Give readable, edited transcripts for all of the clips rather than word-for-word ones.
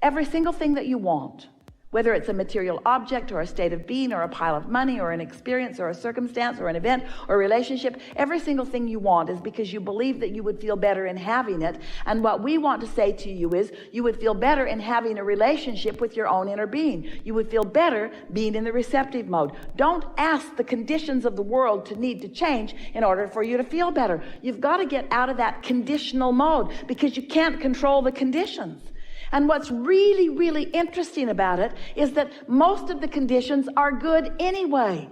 every single thing that you want, whether it's a material object or a state of being or a pile of money or an experience or a circumstance or an event or a relationship, every single thing you want is because you believe that you would feel better in having it. And what we want to say to you is you would feel better in having a relationship with your own inner being. You would feel better being in the receptive mode. Don't ask the conditions of the world to need to change in order for you to feel better. You've got to get out of that conditional mode because you can't control the conditions. And what's really, really interesting about it is that most of the conditions are good anyway.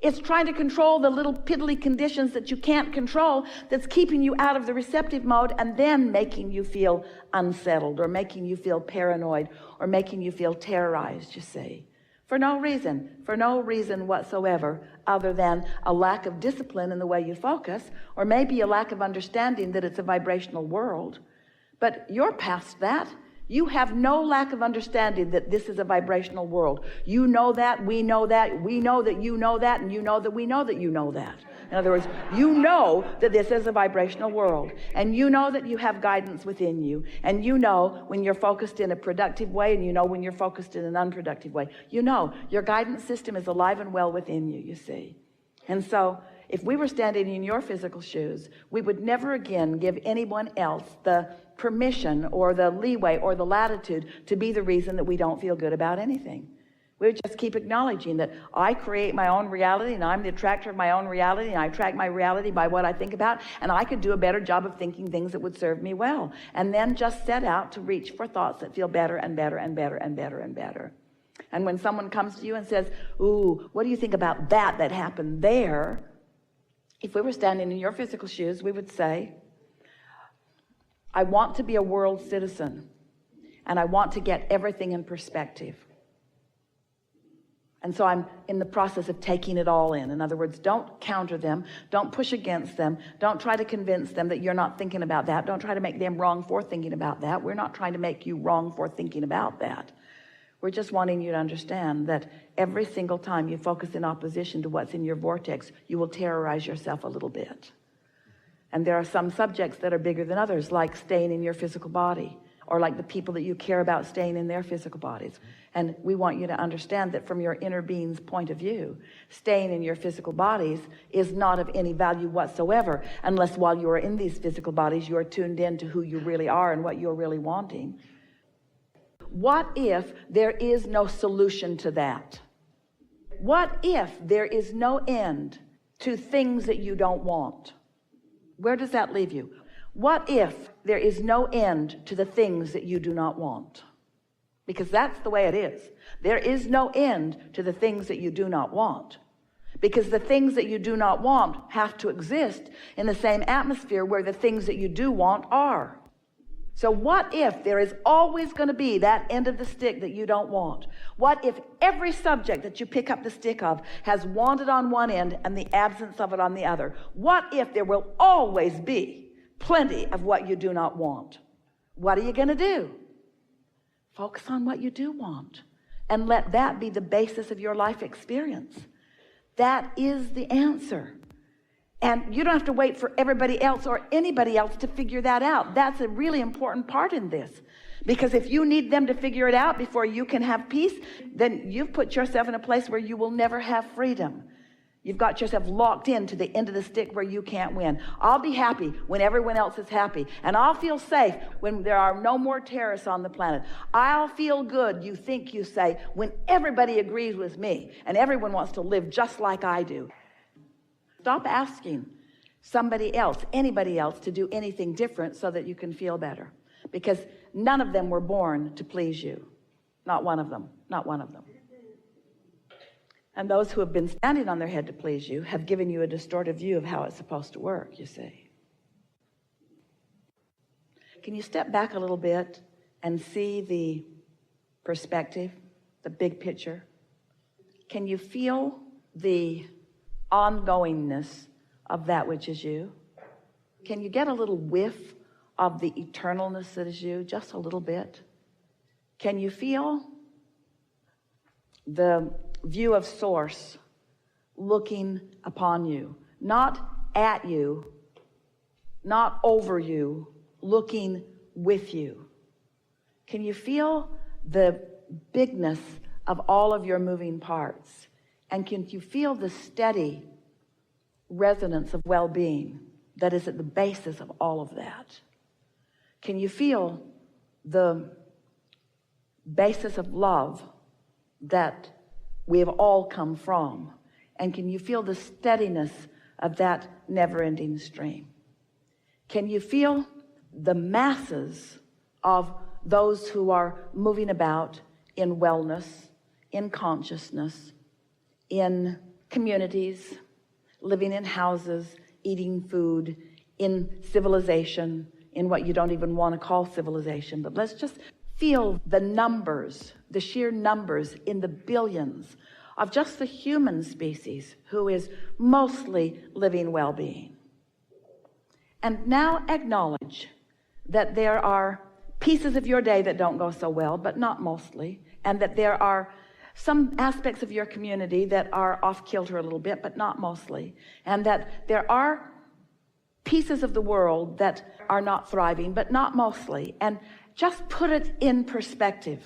It's trying to control the little piddly conditions that you can't control that's keeping you out of the receptive mode and then making you feel unsettled or making you feel paranoid or making you feel terrorized, you see. For no reason whatsoever other than a lack of discipline in the way you focus, or maybe a lack of understanding that it's a vibrational world. But you're past that. You have no lack of understanding that this is a vibrational world. You know that, we know that, we know that you know that, and you know that we know that you know that. In other words, you know that this is a vibrational world, and you know that you have guidance within you, and you know when you're focused in a productive way, and you know when you're focused in an unproductive way. You know your guidance system is alive and well within you, you see. And so if we were standing in your physical shoes, we would never again give anyone else the permission or the leeway or the latitude to be the reason that we don't feel good about anything. We would just keep acknowledging that I create my own reality and I'm the attractor of my own reality and I attract my reality by what I think about, and I could do a better job of thinking things that would serve me well, and then just set out to reach for thoughts that feel better and better and better and better and better. And when someone comes to you and says, ooh, what do you think about that happened there? If we were standing in your physical shoes, we would say, I want to be a world citizen, and I want to get everything in perspective. And so I'm in the process of taking it all in. In other words, don't counter them. Don't push against them. Don't try to convince them that you're not thinking about that. Don't try to make them wrong for thinking about that. We're not trying to make you wrong for thinking about that. We're just wanting you to understand that every single time you focus in opposition to what's in your vortex, you will terrorize yourself a little bit. And there are some subjects that are bigger than others, like staying in your physical body, or like the people that you care about staying in their physical bodies. And we want you to understand that from your inner being's point of view, staying in your physical bodies is not of any value whatsoever, unless while you are in these physical bodies, you are tuned in to who you really are and what you're really wanting. What if there is no solution to that? What if there is no end to things that you don't want? Where does that leave you? What if there is no end to the things that you do not want? Because that's the way it is. There is no end to the things that you do not want. Because the things that you do not want have to exist in the same atmosphere where the things that you do want are. So what if there is always going to be that end of the stick that you don't want? What if every subject that you pick up the stick of has wanted on one end and the absence of it on the other? What if there will always be plenty of what you do not want? What are you going to do? Focus on what you do want and let that be the basis of your life experience. That is the answer. And you don't have to wait for everybody else or anybody else to figure that out. That's a really important part in this. Because if you need them to figure it out before you can have peace, then you've put yourself in a place where you will never have freedom. You've got yourself locked into the end of the stick where you can't win. I'll be happy when everyone else is happy. And I'll feel safe when there are no more terrorists on the planet. I'll feel good, you think you say, when everybody agrees with me and everyone wants to live just like I do. Stop asking somebody else, anybody else, to do anything different so that you can feel better. Because none of them were born to please you. Not one of them. Not one of them. And those who have been standing on their head to please you have given you a distorted view of how it's supposed to work, you see. Can you step back a little bit and see the perspective, the big picture? Can you feel the ongoingness of that which is you? Can you get a little whiff of the eternalness that is you? Just a little bit. Can you feel the view of source looking upon you, not at you, not over you, looking with you? Can you feel the bigness of all of your moving parts? And can you feel the steady resonance of well-being that is at the basis of all of that? Can you feel the basis of love that we have all come from? And can you feel the steadiness of that never-ending stream? Can you feel the masses of those who are moving about in wellness, in consciousness, in communities, living in houses, eating food, in civilization, in what you don't even want to call civilization? But let's just feel the numbers, the sheer numbers in the billions of just the human species who is mostly living well-being. And now acknowledge that there are pieces of your day that don't go so well, but not mostly, and that there are some aspects of your community that are off kilter a little bit, but not mostly, and that there are pieces of the world that are not thriving, but not mostly. And just put it in perspective.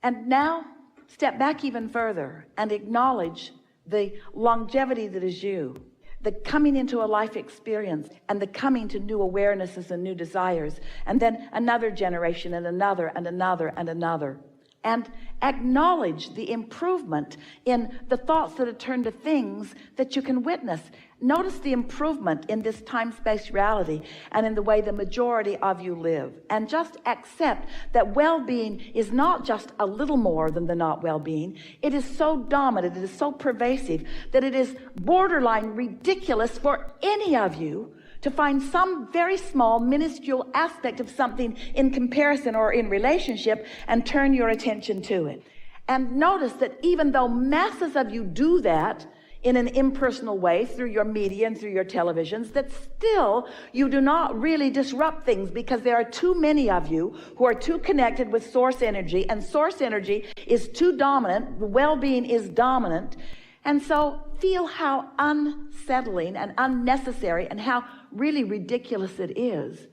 And now step back even further and acknowledge the longevity that is you, the coming into a life experience, and the coming to new awarenesses and new desires, and then another generation and another and another and another. And acknowledge the improvement in the thoughts that are turned to things that you can witness. Notice the improvement in this time-space reality and in the way the majority of you live. And just accept that well-being is not just a little more than the not well-being. It is so dominant, it is so pervasive, that it is borderline ridiculous for any of you to find some very small, minuscule aspect of something in comparison or in relationship and turn your attention to it. And notice that even though masses of you do that in an impersonal way through your media and through your televisions, that still you do not really disrupt things, because there are too many of you who are too connected with source energy, and source energy is too dominant. Well-being is dominant. And so feel how unsettling and unnecessary and how really ridiculous it is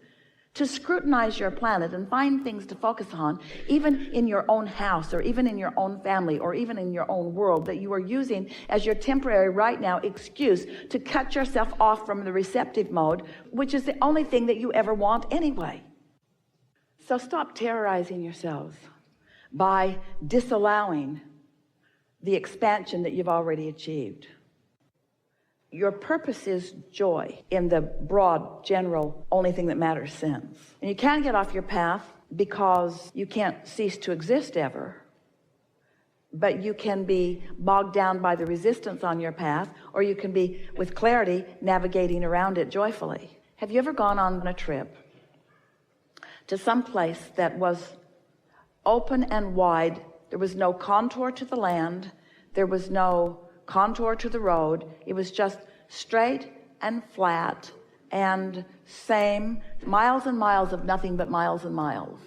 to scrutinize your planet and find things to focus on, even in your own house or even in your own family or even in your own world, that you are using as your temporary right now excuse to cut yourself off from the receptive mode, which is the only thing that you ever want anyway. So stop terrorizing yourselves by disallowing the expansion that you've already achieved. Your purpose is joy in the broad, general, only thing that matters sense. And you can't get off your path because you can't cease to exist ever. But you can be bogged down by the resistance on your path, or you can be, with clarity, navigating around it joyfully. Have you ever gone on a trip to some place that was open and wide? There was no contour to the land. There was no contour to the road. It was just straight and flat and same, miles and miles of nothing but miles and miles.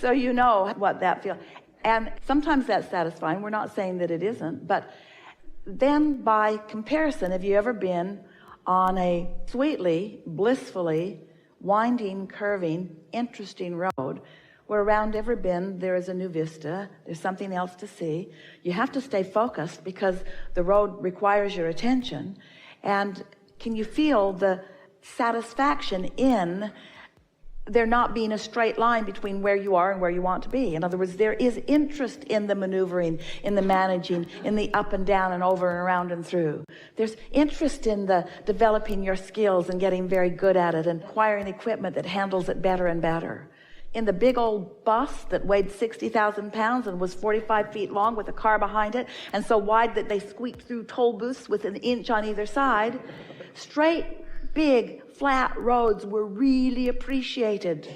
So you know what that feels. And sometimes that's satisfying. We're not saying that it isn't. But then by comparison, have you ever been on a sweetly, blissfully, winding, curving, interesting road where around every bend there is a new vista, there's something else to see? You have to stay focused because the road requires your attention. And can you feel the satisfaction in there not being a straight line between where you are and where you want to be? In other words, there is interest in the maneuvering, in the managing, in the up and down and over and around and through. There's interest in the developing your skills and getting very good at it and acquiring equipment that handles it better and better. In the big old bus that weighed 60,000 pounds and was 45 feet long with a car behind it and so wide that they squeaked through toll booths with an inch on either side, straight, big, flat roads were really appreciated.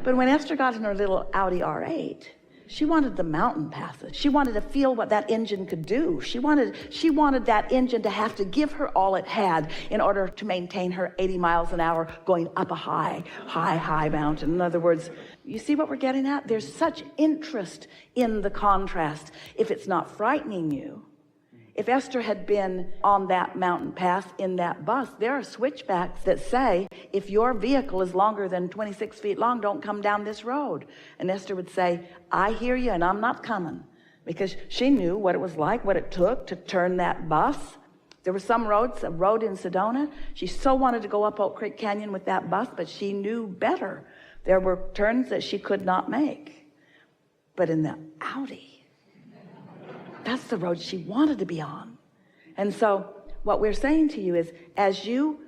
But when Esther got in her little Audi R8, she wanted the mountain passes. She wanted to feel what that engine could do. She wanted that engine to have to give her all it had in order to maintain her 80 miles an hour going up a high mountain. In other words, you see what we're getting at? There's such interest in the contrast. If it's not frightening you, If Esther had been on that mountain pass in that bus, there are switchbacks that say, if your vehicle is longer than 26 feet long, don't come down this road. And Esther would say, I hear you and I'm not coming, because she knew what it was like, what it took to turn that bus. There were some roads, a road in Sedona, she so wanted to go up Oak Creek Canyon with that bus, but she knew better. There were turns that she could not make. But in the Audi, that's the road she wanted to be on. And so what we're saying to you is, as you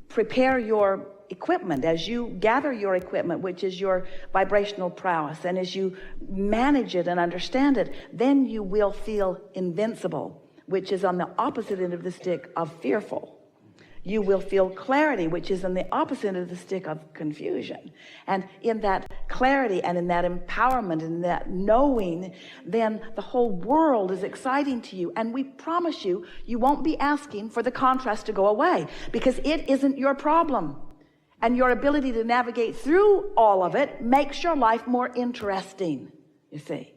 prepare your equipment, as you gather your equipment, which is your vibrational prowess, and as you manage it and understand it, then you will feel invincible, which is on the opposite end of the stick of fearful. You will feel clarity, which is on the opposite end of the stick of confusion. And in that clarity and in that empowerment and that knowing, then the whole world is exciting to you. And we promise you, you won't be asking for the contrast to go away, because it isn't your problem. And your ability to navigate through all of it makes your life more interesting, you see.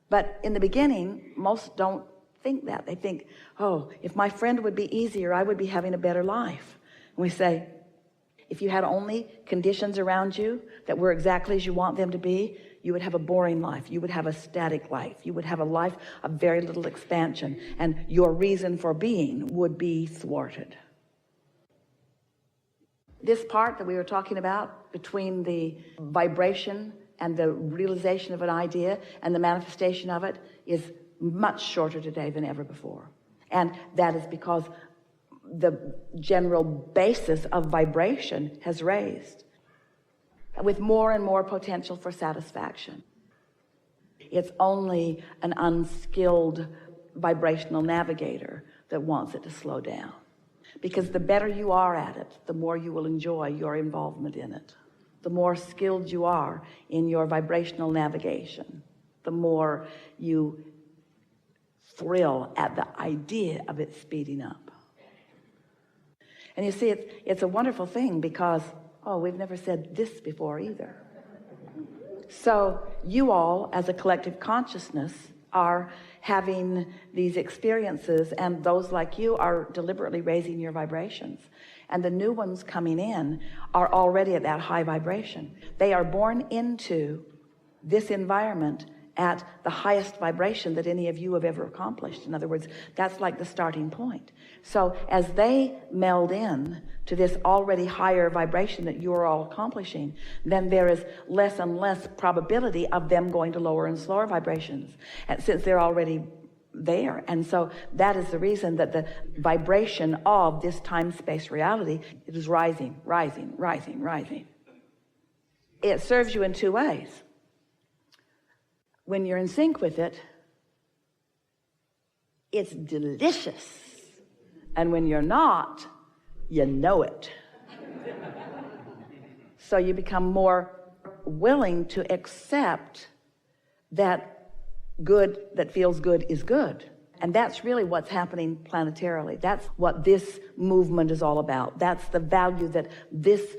But in the beginning, most don't think that. They think, oh, if my friend would be easier, I would be having a better life. And we say, if you had only conditions around you that were exactly as you want them to be, you would have a boring life. You would have a static life. You would have a life of very little expansion, and your reason for being would be thwarted. This part that we were talking about between the vibration and the realization of an idea and the manifestation of it is much shorter today than ever before. And that is because the general basis of vibration has raised, with more and more potential for satisfaction. It's only an unskilled vibrational navigator that wants it to slow down, because the better you are at it, the more you will enjoy your involvement in it. The more skilled you are in your vibrational navigation, the more you thrill at the idea of it speeding up. And you see, it's a wonderful thing, because, oh, we've never said this before either. So you all, as a collective consciousness, are having these experiences, and those like you are deliberately raising your vibrations. And the new ones coming in are already at that high vibration. They are born into this environment at the highest vibration that any of you have ever accomplished. In other words, that's like the starting point. So as they meld in to this already higher vibration that you're all accomplishing, then there is less and less probability of them going to lower and slower vibrations, and since they're already there. And so that is the reason that the vibration of this time-space reality, it is rising, rising, rising, rising. It serves you in two ways. When you're in sync with it, it's delicious. And when you're not, you know it. So you become more willing to accept that good that feels good is good. And that's really what's happening planetarily. That's what this movement is all about. That's the value that this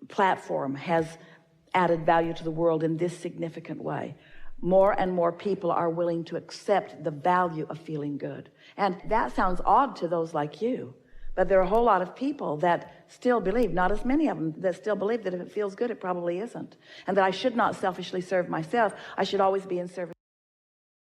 platform has added value to the world in this significant way. More and more people are willing to accept the value of feeling good. And that sounds odd to those like you, but there are a whole lot of people that still believe, not as many of them, that still believe that if it feels good, it probably isn't. And that I should not selfishly serve myself. I should always be in service